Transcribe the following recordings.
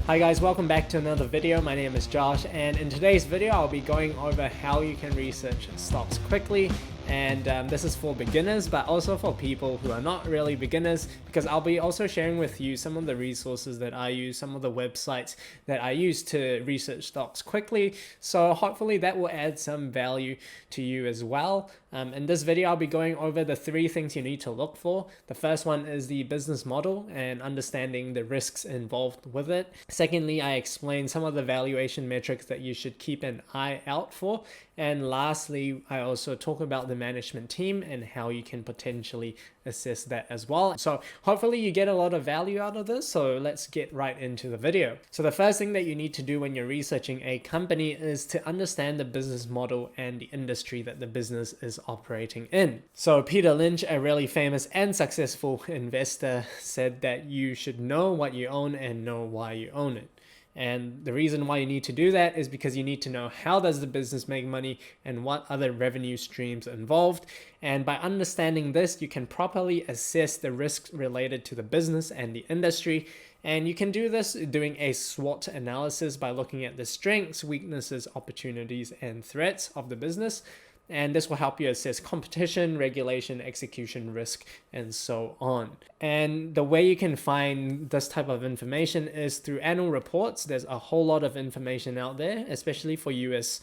Hi guys, welcome back to another video. My name is Josh, and in today's video I'll be going over how you can research stocks quickly. And this is for beginners, but also for people who are not really beginners, because I'll be also sharing with you some of the resources that I use, some of the websites that I use to research stocks quickly. So hopefully that will add some value to you as well. In this video, I'll be going over the 3 things you need to look for. The first one is the business model and understanding the risks involved with it. Secondly, I explain some of the valuation metrics that you should keep an eye out for. And lastly, I also talk about the management team and how you can potentially assess that as well. So hopefully you get a lot of value out of this. So let's get right into the video. So the first thing that you need to do when you're researching a company is to understand the business model and the industry that the business is operating in. So Peter Lynch, a really famous and successful investor, said that you should know what you own and know why you own it. And the reason why you need to do that is because you need to know how does the business make money and what other revenue streams are involved. And by understanding this, you can properly assess the risks related to the business and the industry. And you can do this doing a SWOT analysis by looking at the strengths, weaknesses, opportunities, and threats of the business. And this will help you assess competition, regulation, execution, risk, and so on. And the way you can find this type of information is through annual reports. There's a whole lot of information out there, especially for US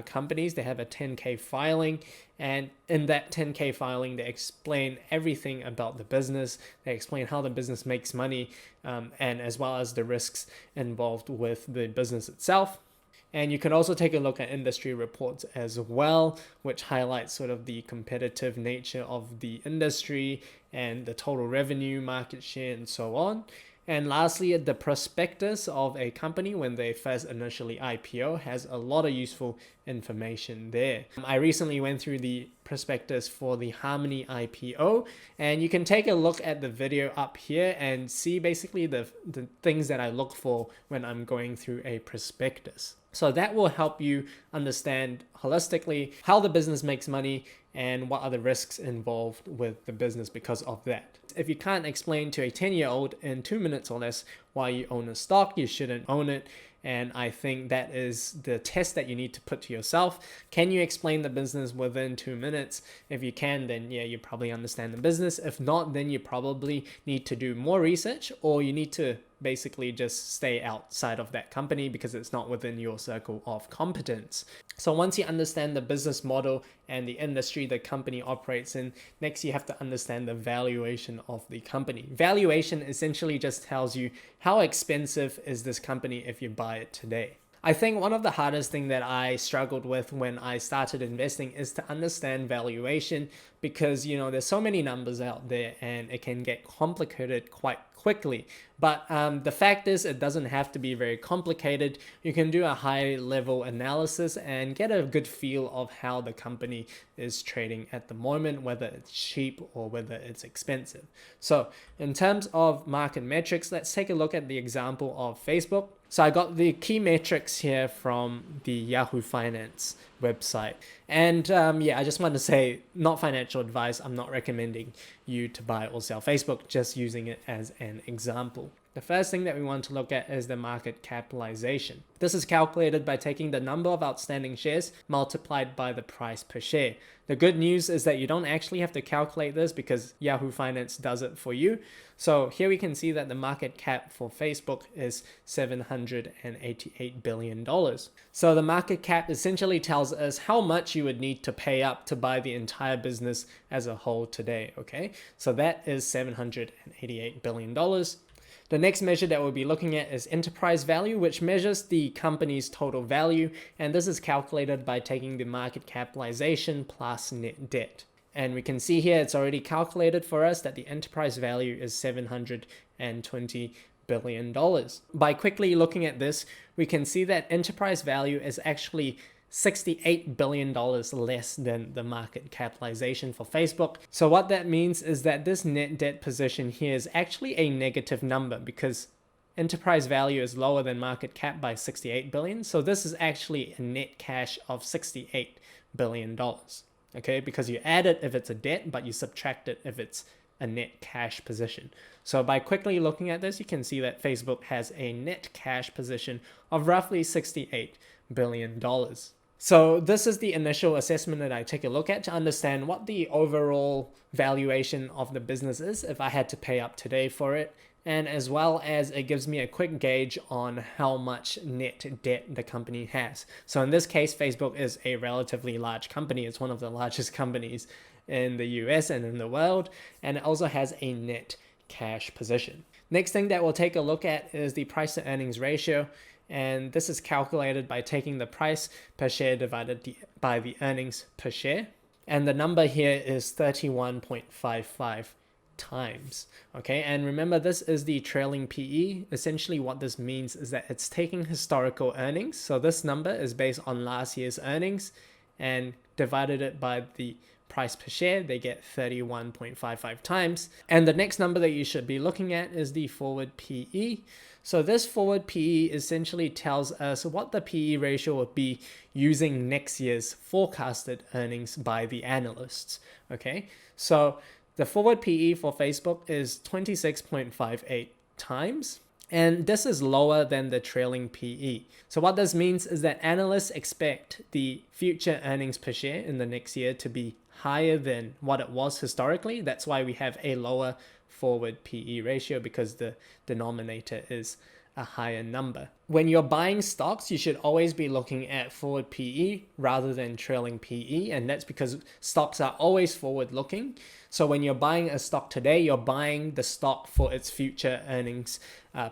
companies. They have a 10K filing, and in that 10K filing, they explain everything about the business. They explain how the business makes money, and as well as the risks involved with the business itself. And you can also take a look at industry reports as well, which highlights sort of the competitive nature of the industry and the total revenue, market share, and so on. And lastly, the prospectus of a company when they first initially IPO has a lot of useful information there. I recently went through the prospectus for the Harmony IPO, and you can take a look at the video up here and see basically the things that I look for when I'm going through a prospectus. So that will help you understand holistically how the business makes money and what are the risks involved with the business because of that. If you can't explain to a 10-year-old in 2 minutes or less why you own a stock, you shouldn't own it. And I think that is the test that you need to put to yourself. Can you explain the business within 2 minutes? If you can, then yeah, you probably understand the business. If not, then you probably need to do more research, or you need to basically just stay outside of that company because it's not within your circle of competence. So once you understand the business model and the industry the company operates in, next you have to understand the valuation of the company. Valuation essentially just tells you how expensive is this company if you buy it today. I think one of the hardest things that I struggled with when I started investing is to understand valuation, because there's so many numbers out there and it can get complicated quite quickly. But the fact is, it doesn't have to be very complicated. You can do a high level analysis and get a good feel of how the company is trading at the moment, whether it's cheap or whether it's expensive. So in terms of market metrics, let's take a look at the example of Facebook. So I got the key metrics here from the Yahoo Finance website. And yeah, I just want to say, not financial advice. I'm not recommending you to buy or sell Facebook, just using it as an example. The first thing that we want to look at is the market capitalization. This is calculated by taking the number of outstanding shares multiplied by the price per share. The good news is that you don't actually have to calculate this because Yahoo Finance does it for you. So here we can see that the market cap for Facebook is $788 billion. So the market cap essentially tells us how much you would need to pay up to buy the entire business as a whole today, okay? So that is $788 billion. The next measure that we'll be looking at is enterprise value, which measures the company's total value, and this is calculated by taking the market capitalization plus net debt. And we can see here it's already calculated for us that the enterprise value is $720 billion. By quickly looking at this, we can see that enterprise value is actually $68 billion less than the market capitalization for Facebook. So what that means is that this net debt position here is actually a negative number because enterprise value is lower than market cap by 68 billion. So this is actually a net cash of $68 billion. Okay, because you add it if it's a debt, but you subtract it if it's a net cash position. So by quickly looking at this, you can see that Facebook has a net cash position of roughly $68 billion. So this is the initial assessment that I take a look at to understand what the overall valuation of the business is if I had to pay up today for it, and as well as it gives me a quick gauge on how much net debt the company has. So in this case, Facebook is a relatively large company. It's one of the largest companies in the US and in the world, and it also has a net cash position. Next thing that we'll take a look at is the price to earnings ratio. And this is calculated by taking the price per share divided by the earnings per share. And the number here is 31.55 times. Okay, and remember, this is the trailing PE. Essentially what this means is that it's taking historical earnings. So this number is based on last year's earnings and divided it by the price per share. They get 31.55 times. And the next number that you should be looking at is the forward PE. So this forward PE essentially tells us what the PE ratio would be using next year's forecasted earnings by the analysts. Okay, so the forward PE for Facebook is 26.58 times. And this is lower than the trailing PE. So what this means is that analysts expect the future earnings per share in the next year to be higher than what it was historically. That's why we have a lower forward PE ratio, because the denominator is a higher number. When you're buying stocks, you should always be looking at forward PE rather than trailing PE, and that's because stocks are always forward looking. So when you're buying a stock today, you're buying the stock for its future earnings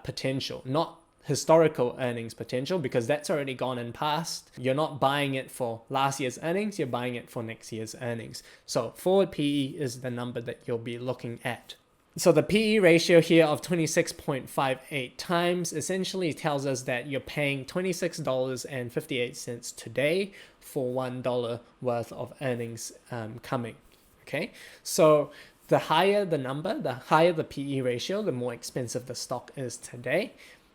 potential, not historical earnings potential, because that's already gone and passed. You're not buying it for last year's earnings, you're buying it for next year's earnings. So forward PE is the number that you'll be looking at. So the PE ratio here of 26.58 times essentially tells us that you're paying $26.58 today for $1 worth of earnings coming. Okay, so the higher the number, the higher the PE ratio, the more expensive the stock is today.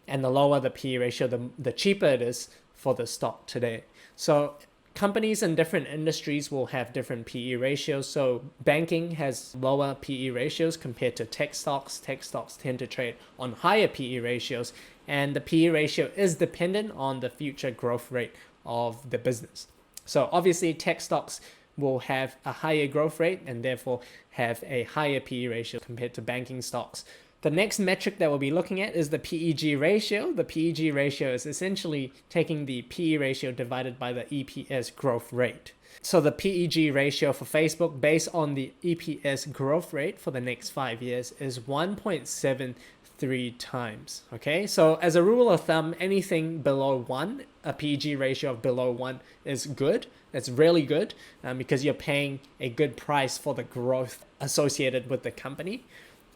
And the lower the PE ratio, the cheaper it is for the stock today. So companies in different industries will have different PE ratios. So banking has lower PE ratios compared to tech stocks. Tech stocks tend to trade on higher PE ratios, and the PE ratio is dependent on the future growth rate of the business. So obviously tech stocks will have a higher growth rate and therefore have a higher PE ratio compared to banking stocks. The next metric that we'll be looking at is the PEG ratio. The PEG ratio is essentially taking the PE ratio divided by the EPS growth rate. So the PEG ratio for Facebook based on the EPS growth rate for the next 5 years is 1.73 times. Okay, so as a rule of thumb, anything below 1, a PEG ratio of below 1 is good. It's really good because you're paying a good price for the growth associated with the company.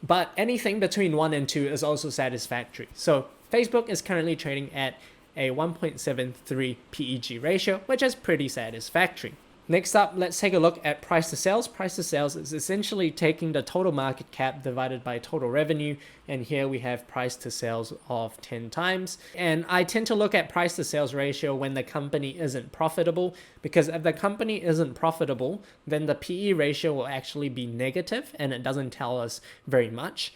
But anything between 1 and 2 is also satisfactory. So Facebook is currently trading at a 1.73 PEG ratio, which is pretty satisfactory. Next up, let's take a look at price to sales. Price to sales is essentially taking the total market cap divided by total revenue. And here we have price to sales of 10 times. And I tend to look at price to sales ratio when the company isn't profitable, because if the company isn't profitable, then the PE ratio will actually be negative and it doesn't tell us very much.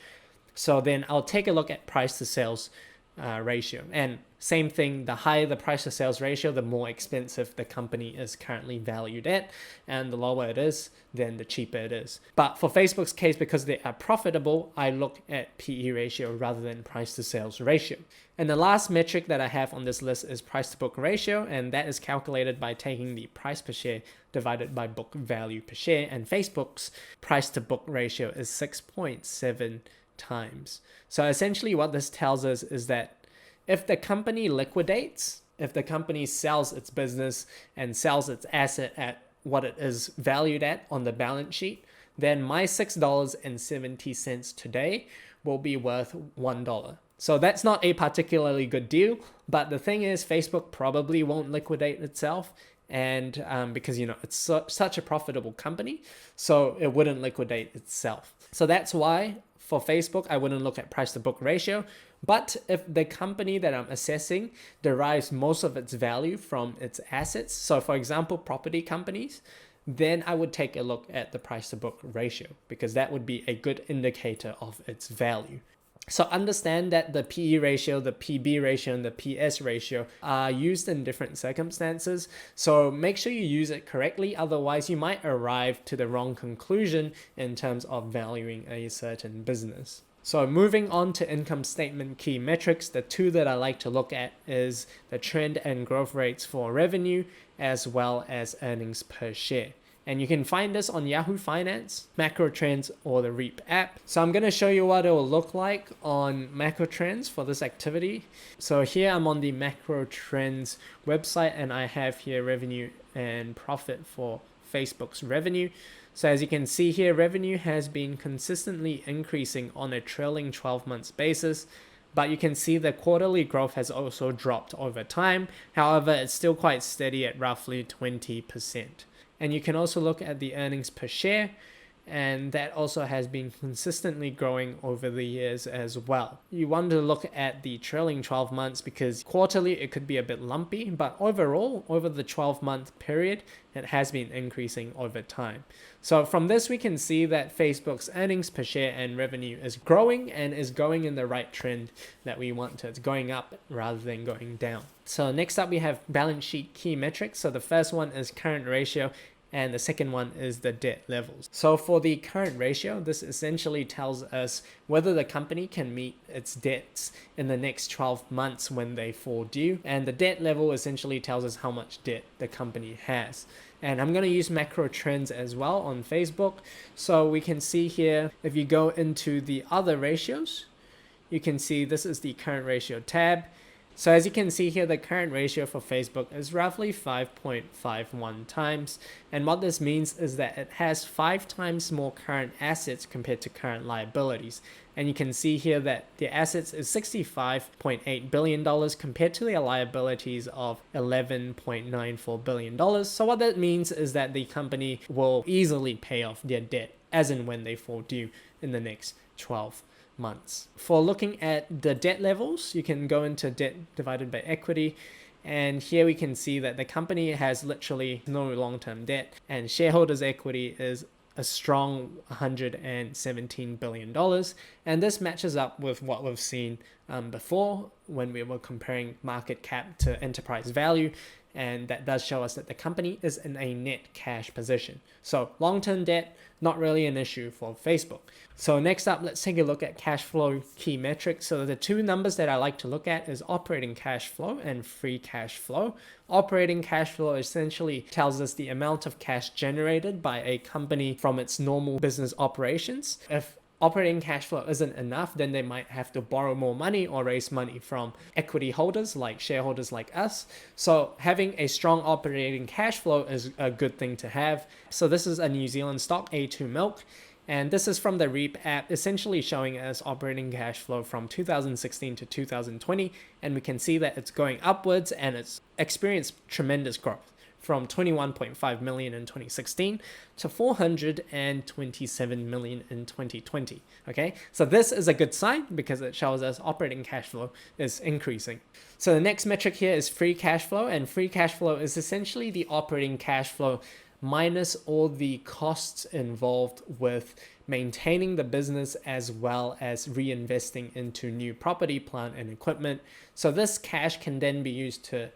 So then I'll take a look at price to sales ratio. And same thing, the higher the price to sales ratio, the more expensive the company is currently valued at, and the lower it is, then the cheaper it is. But for Facebook's case, because they are profitable, I look at PE ratio rather than price to sales ratio. And the last metric that I have on this list is price to book ratio, and that is calculated by taking the price per share divided by book value per share, and Facebook's price to book ratio is 6.7 times. So essentially what this tells us is that if the company liquidates, if the company sells its business and sells its asset at what it is valued at on the balance sheet, then my $6.70 today will be worth $1. So that's not a particularly good deal, but the thing is Facebook probably won't liquidate itself, and because it's such a profitable company, so it wouldn't liquidate itself. So that's why for Facebook, I wouldn't look at price to book ratio. But if the company that I'm assessing derives most of its value from its assets, so for example, property companies, then I would take a look at the price to book ratio, because that would be a good indicator of its value. So understand that the PE ratio, the PB ratio, and the PS ratio are used in different circumstances. So make sure you use it correctly. Otherwise, you might arrive to the wrong conclusion in terms of valuing a certain business. So moving on to income statement key metrics, the two that I like to look at is the trend and growth rates for revenue, as well as earnings per share. And you can find this on Yahoo Finance, Macro Trends, or the Reap app. So I'm going to show you what it will look like on Macro Trends for this activity. So here I'm on the Macro Trends website, and I have here revenue and profit for Facebook's revenue. So as you can see here, revenue has been consistently increasing on a trailing 12 months basis, but you can see the quarterly growth has also dropped over time. However, it's still quite steady at roughly 20%. And you can also look at the earnings per share, and that also has been consistently growing over the years as well. You want to look at the trailing 12 months because quarterly it could be a bit lumpy, but overall, over the 12-month period, it has been increasing over time. So from this, we can see that Facebook's earnings per share and revenue is growing and is going in the right trend that we want to. It's going up rather than going down. So next up, we have balance sheet key metrics. So the first one is current ratio, and the second one is the debt levels. So for the current ratio, this essentially tells us whether the company can meet its debts in the next 12 months when they fall due. And the debt level essentially tells us how much debt the company has. And I'm going to use Macro Trends as well on Facebook. So we can see here, if you go into the other ratios, you can see this is the current ratio tab. So as you can see here, the current ratio for Facebook is roughly 5.51 times. And what this means is that it has 5 times more current assets compared to current liabilities. And you can see here that the assets is $65.8 billion compared to their liabilities of $11.94 billion. So what that means is that the company will easily pay off their debt as and when they fall due in the next 12 months. For looking at the debt levels, you can go into debt divided by equity, and here we can see that the company has literally no long-term debt, and shareholders' equity is a strong $117 billion. And this matches up with what we've seen before when we were comparing market cap to enterprise value. And that does show us that the company is in a net cash position. So long-term debt, not really an issue for Facebook. So next up, let's take a look at cash flow key metrics. So the two numbers that I like to look at is operating cash flow and free cash flow. Operating cash flow essentially tells us the amount of cash generated by a company from its normal business operations. If operating cash flow isn't enough, then they might have to borrow more money or raise money from equity holders like shareholders like us. So having a strong operating cash flow is a good thing to have. So this is a New Zealand stock, A2 Milk. And this is from the Reap app, essentially showing us operating cash flow from 2016 to 2020. And we can see that it's going upwards and it's experienced tremendous growth from 21.5 million in 2016 to 427 million in 2020. Okay, so this is a good sign because it shows us operating cash flow is increasing. So the next metric here is free cash flow, and free cash flow is essentially the operating cash flow minus all the costs involved with maintaining the business as well as reinvesting into new property, plant, and equipment. So this cash can then be used to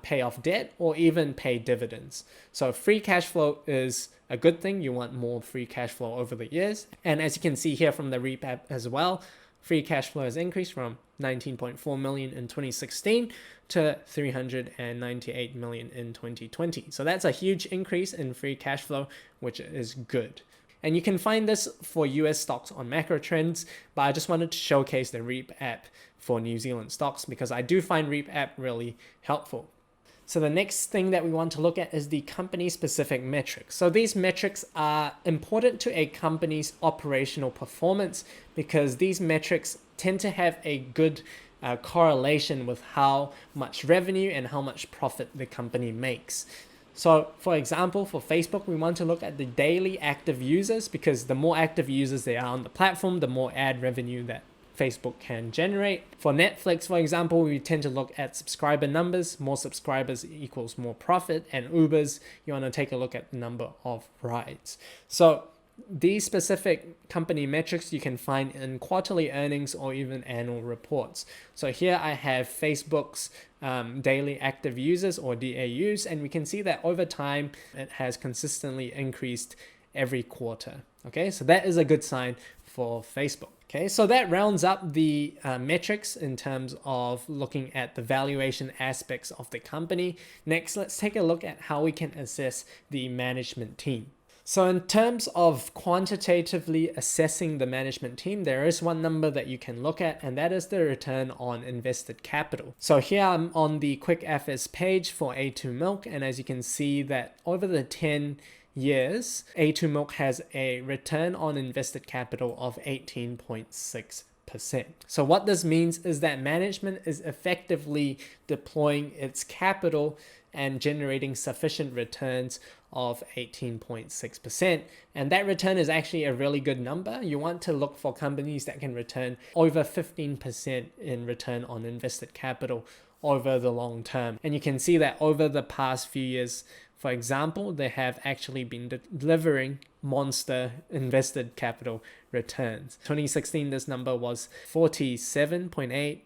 pay off debt or even pay dividends. So free cash flow is a good thing. You want more free cash flow over the years. And as you can see here from the Reap app as well, free cash flow has increased from 19.4 million in 2016 to 398 million in 2020. So that's a huge increase in free cash flow, which is good. And you can find this for US stocks on Macro Trends, but I just wanted to showcase the Reap app for New Zealand stocks because I do find Reap app really helpful. So the next thing that we want to look at is the company specific metrics. So these metrics are important to a company's operational performance because these metrics tend to have a good correlation with how much revenue and how much profit the company makes. So for example, for Facebook, we want to look at the daily active users because the more active users there are on the platform, the more ad revenue that Facebook can generate. For Netflix, for example, we tend to look at subscriber numbers. More subscribers equals more profit. And Ubers, you want to take a look at the number of rides. So these specific company metrics you can find in quarterly earnings or even annual reports. So here I have Facebook's daily active users or DAUs, and we can see that over time it has consistently increased every quarter. Okay, so that is a good sign for Facebook. Okay, so that rounds up the metrics in terms of looking at the valuation aspects of the company. Next, let's take a look at how we can assess the management team. So in terms of quantitatively assessing the management team, there is one number that you can look at, and that is the return on invested capital. So here I'm on the Quick FS page for A2 Milk, and as you can see that over the 10 years, A2 Milk has a return on invested capital of 18.6%. So what this means is that management is effectively deploying its capital and generating sufficient returns of 18.6%. And that return is actually a really good number. You want to look for companies that can return over 15% in return on invested capital over the long term. And you can see that over the past few years, for example, they have actually been delivering monster invested capital returns. 2016, this number was 47.8.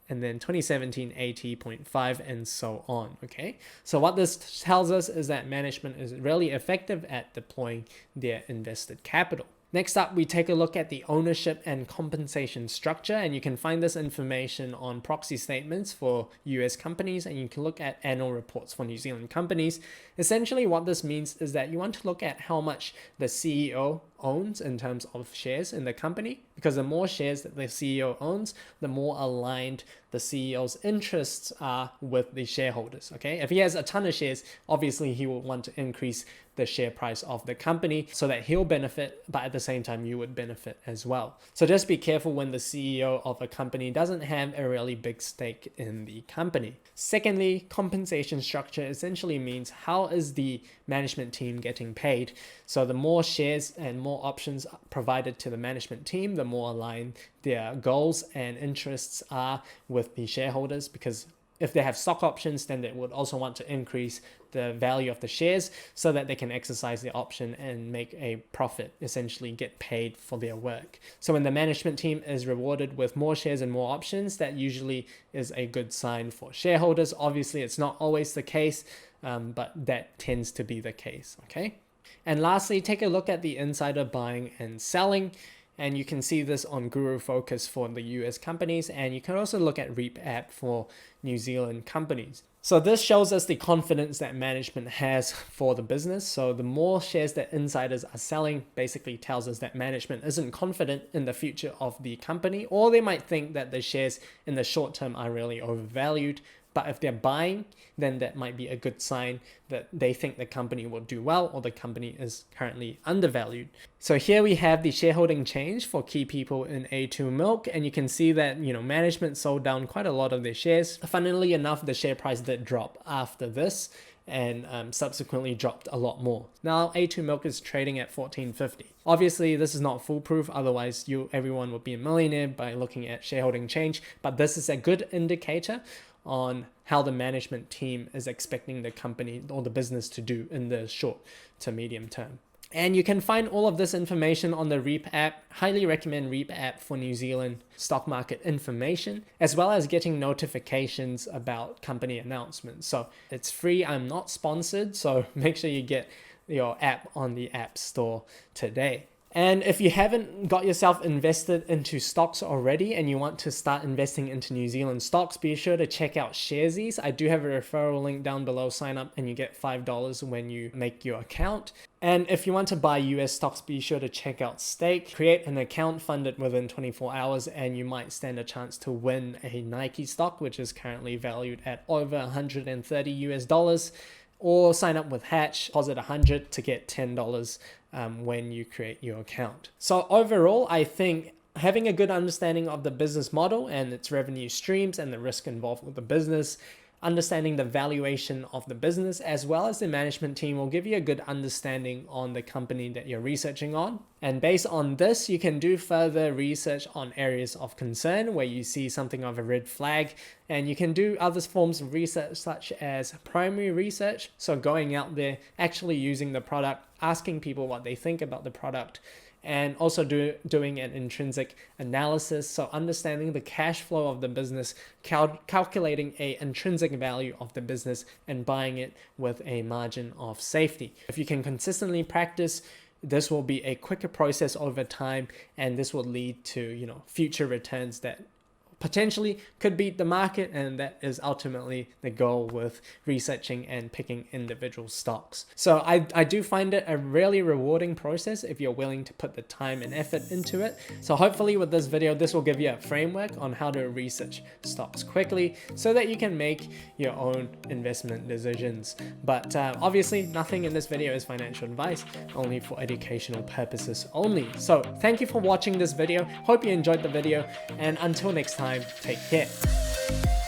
And then 2017, 80.5, and so on. Okay, so what this tells us is that management is really effective at deploying their invested capital. Next up, we take a look at the ownership and compensation structure, and you can find this information on proxy statements for US companies, and you can look at annual reports for New Zealand companies. Essentially, what this means is that you want to look at how much the CEO owns in terms of shares in the company, because the more shares that the CEO owns, the more aligned the CEO's interests are with the shareholders. Okay, if he has a ton of shares, obviously he will want to increase the share price of the company so that he'll benefit, but at the same time you would benefit as well. So just be careful when the CEO of a company doesn't have a really big stake in the company. Secondly, compensation structure essentially means how is the management team getting paid. So the more shares and more options provided to the management team, the more aligned their goals and interests are with the shareholders, because if they have stock options, then they would also want to increase the value of the shares so that they can exercise the option and make a profit, essentially get paid for their work. So when the management team is rewarded with more shares and more options, that usually is a good sign for shareholders. Obviously, it's not always the case, but that tends to be the case, okay? And lastly, take a look at the insider buying and selling. And you can see this on Guru Focus for the US companies, and you can also look at Reap App for New Zealand companies. So this shows us the confidence that management has for the business. So the more shares that insiders are selling basically tells us that management isn't confident in the future of the company, or they might think that the shares in the short term are really overvalued. But if they're buying, then that might be a good sign that they think the company will do well or the company is currently undervalued. So here we have the shareholding change for key people in A2 Milk, and you can see that, management sold down quite a lot of their shares. Funnily enough, the share price did drop after this and subsequently dropped a lot more. Now A2 Milk is trading at $14.50. Obviously, this is not foolproof, otherwise everyone would be a millionaire by looking at shareholding change, but this is a good indicator on how the management team is expecting the company or the business to do in the short to medium term. And you can find all of this information on the Reap app. Highly recommend Reap app for New Zealand stock market information, as well as getting notifications about company announcements. So it's free. I'm not sponsored, so make sure you get your app on the App Store today. And if you haven't got yourself invested into stocks already and you want to start investing into New Zealand stocks, be sure to check out Sharesies. I do have a referral link down below. Sign up and you get $5 when you make your account. And if you want to buy US stocks, be sure to check out Stake. Create an account, fund it within 24 hours, and you might stand a chance to win a Nike stock, which is currently valued at over $130. Or sign up with Hatch, deposit $100 to get $10 when you create your account. So overall, I think having a good understanding of the business model and its revenue streams and the risk involved with the business understanding the valuation of the business as well as the management team will give you a good understanding on the company that you're researching on. And based on this, you can do further research on areas of concern where you see something of a red flag, and you can do other forms of research such as primary research, so going out there, actually using the product, asking people what they think about the product, and also doing an intrinsic analysis, so understanding the cash flow of the business, calculating a intrinsic value of the business, and buying it with a margin of safety. If you can consistently practice, this will be a quicker process over time, and this will lead to future returns that potentially could beat the market, and that is ultimately the goal with researching and picking individual stocks. So I do find it a really rewarding process if you're willing to put the time and effort into it. So hopefully with this video, this will give you a framework on how to research stocks quickly so that you can make your own investment decisions. But obviously nothing in this video is financial advice, only for educational purposes only. So thank you for watching this video. Hope you enjoyed the video, and until next time, take care.